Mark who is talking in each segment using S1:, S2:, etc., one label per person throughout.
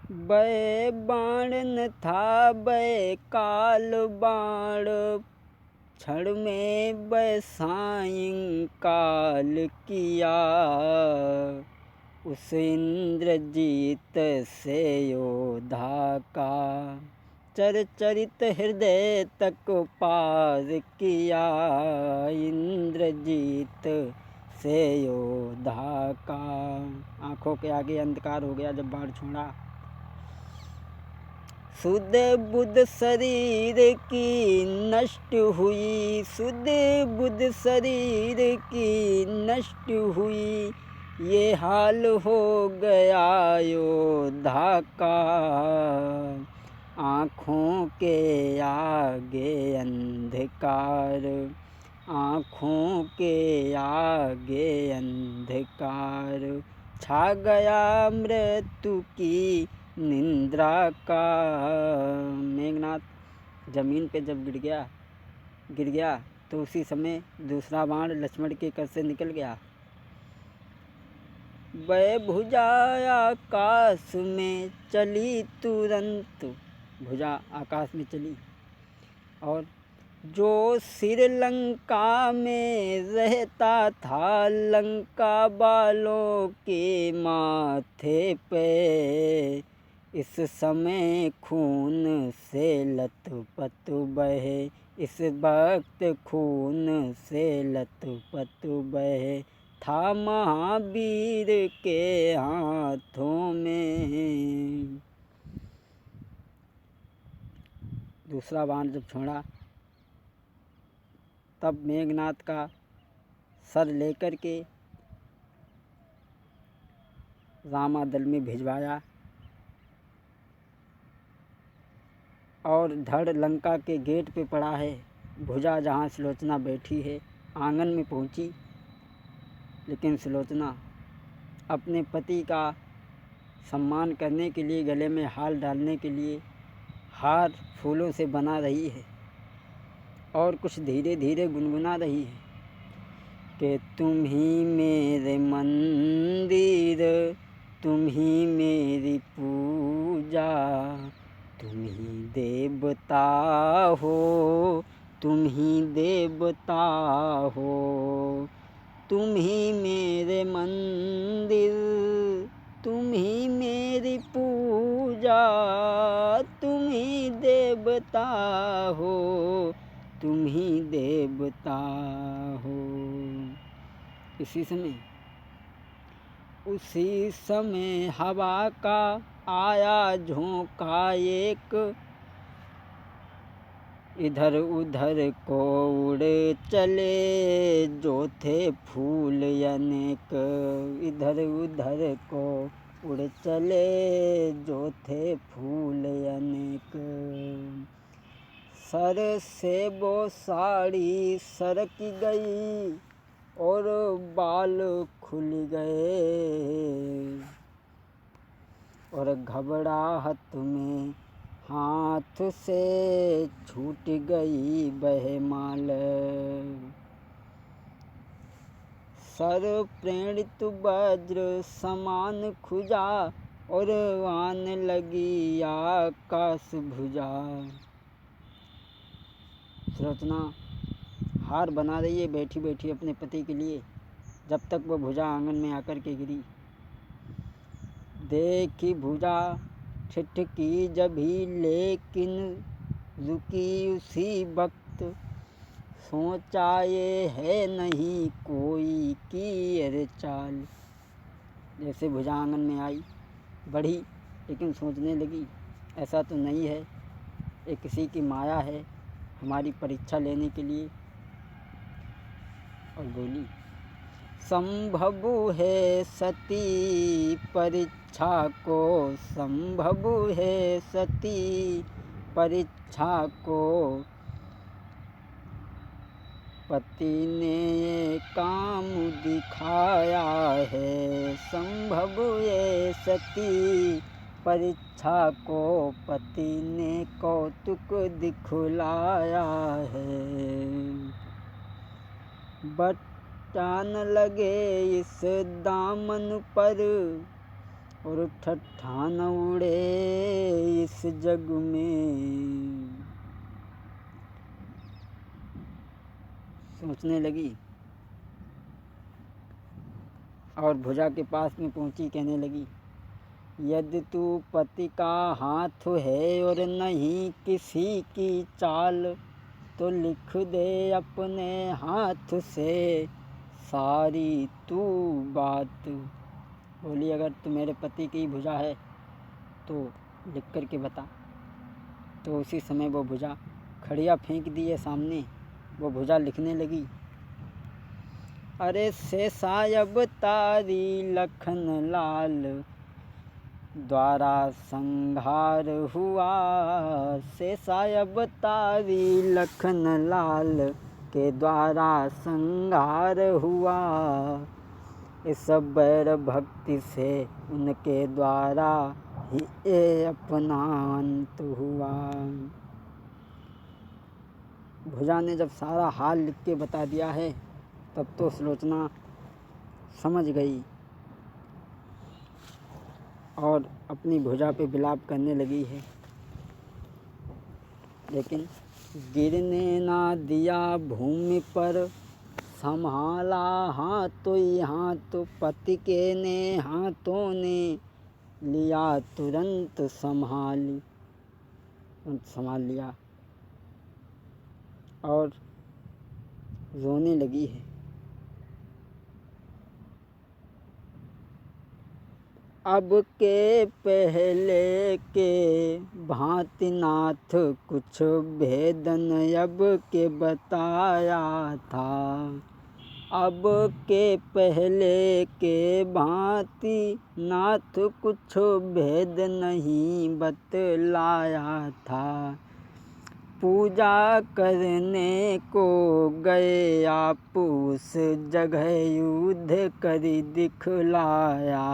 S1: बै बाण न था बै काल बाण, क्षण में बै सायंकाल किया। उस इंद्रजीत से योद्धा का, चरित हृदय तक पार किया। इंद्रजीत से योद्धा का। आंखों के आगे अंधकार हो गया जब बाण छोड़ा। शुद्ध बुद्ध शरीर की नष्ट हुई, शुद्ध बुद्ध शरीर की नष्ट हुई। ये हाल हो गया योद्धा का। आँखों के आगे अंधकार, आँखों के आगे अंधकार। छा गया मृत्यु की निंद्रा का। मेघनाथ जमीन पे जब गिर गया तो उसी समय दूसरा बाण लक्ष्मण के कर से निकल गया। वह भुजा आकाश में चली तुरंत, भुजा आकाश में चली। और जो सिर लंका में रहता था, लंका वालों के माथे पे इस समय खून से लथपथ बहे। इस वक्त खून से लथपथ बहे। था महावीर के हाथों में। दूसरा बाण जब छोड़ा तब मेघनाथ का सर लेकर के रामादल में भिजवाया और धड़ लंका के गेट पे पड़ा है। भुजा जहाँ सुलोचना बैठी है आंगन में पहुँची, लेकिन सुलोचना अपने पति का सम्मान करने के लिए गले में हार डालने के लिए हार फूलों से बना रही है और कुछ धीरे धीरे गुनगुना रही है कि तुम ही मेरे मंदिर, तुम ही मेरी पूजा, तुम ही देवता हो, तुम ही देवता हो। तुम ही मेरे मंदिर, तुम ही मेरी पूजा, तुम ही देवता हो, तुम ही देवता हो। उसी समय हवा का आया झोंका एक, इधर उधर को उड़ चले जो थे फूल अनेक। इधर उधर को उड़ चले जो थे फूल अनेक। सर से वो साड़ी सरक गई और बाल खुल गए और घबराहट में हाथ से छूट गई बहमाल। सर प्रेरित वज्र समान खुजा और आन लगी आकाश भुजा। सुलोचना हार बना रही है बैठी बैठी अपने पति के लिए, जब तक वह भुजा आंगन में आकर के गिरी। देखी भुजा ठिठकी जभी, लेकिन रुकी उसी वक्त। सोचा ये है नहीं कोई की अरे चाल। जैसे भुजा आंगन में आई बढ़ी, लेकिन सोचने लगी ऐसा तो नहीं है, ये किसी की माया है हमारी परीक्षा लेने के लिए। और बोली संभव है सती परीक्षा को, संभव है सती परीक्षा को। पति ने ये काम दिखाया है, संभव ये सती परीक्षा को। पति ने कौतुक दिखलाया है। बटान लगे इस दामन पर, और ठट्ठा न उड़े इस जग में। सोचने लगी और भुजा के पास में पहुंची, कहने लगी, यदि तू पति का हाथ है और नहीं किसी की चाल, तो लिख दे अपने हाथ से सारी तू बात। बोली, अगर तू मेरे पति की भुजा है तो लिख कर के बता। तो उसी समय वो भुजा खड़िया फेंक दिए सामने, वो भुजा लिखने लगी, अरे से सायब तारी लखन लाल, द्वारा संहार हुआ। से सायब तारी लखन लाल के द्वारा संहार हुआ। इस बैर भक्ति से उनके द्वारा ही ये अपना अंत हुआ। भुजा ने जब सारा हाल लिख के बता दिया है, तब तो सुलोचना समझ गई और अपनी भुजा पे विलाप करने लगी है। लेकिन गिरने ना दिया भूमि पर, संभाला हाथों ही हाथ, पति के ने हाथों ने लिया तुरंत संभाल लिया और रोने लगी है। अब के पहले के भांति नाथ कुछ भेदन अब के बताया था। अब के पहले के भांति नाथ कुछ भेद नहीं बतलाया था। पूजा करने को गए आप उस जगह युद्ध करी दिखलाया।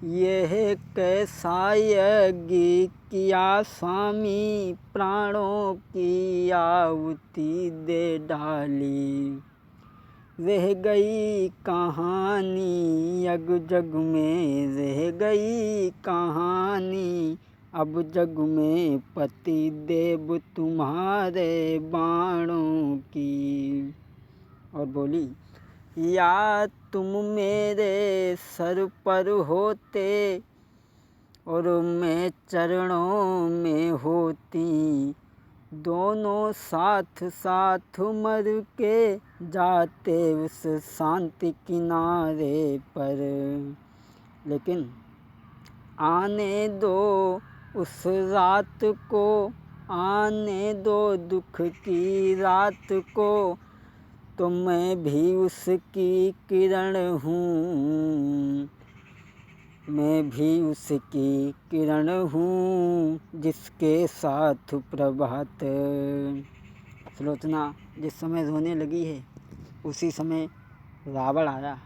S1: यह कैसा यज्ञ किया स्वामी, प्राणों की आहुति दे डाली। रह गई कहानी अब जग में, रह गई कहानी अब जग में, पति देव तुम्हारे बाणों की। और बोली, या तुम मेरे सर पर होते और मैं चरणों में होती, दोनों साथ साथ मर के जाते उस शांति किनारे पर। लेकिन आने दो उस रात को, आने दो दुख की रात को, तो मैं भी उसकी किरण हूँ, मैं भी उसकी किरण हूँ जिसके साथ प्रभात। सुलोचना जिस समय रोने लगी है, उसी समय रावण आया।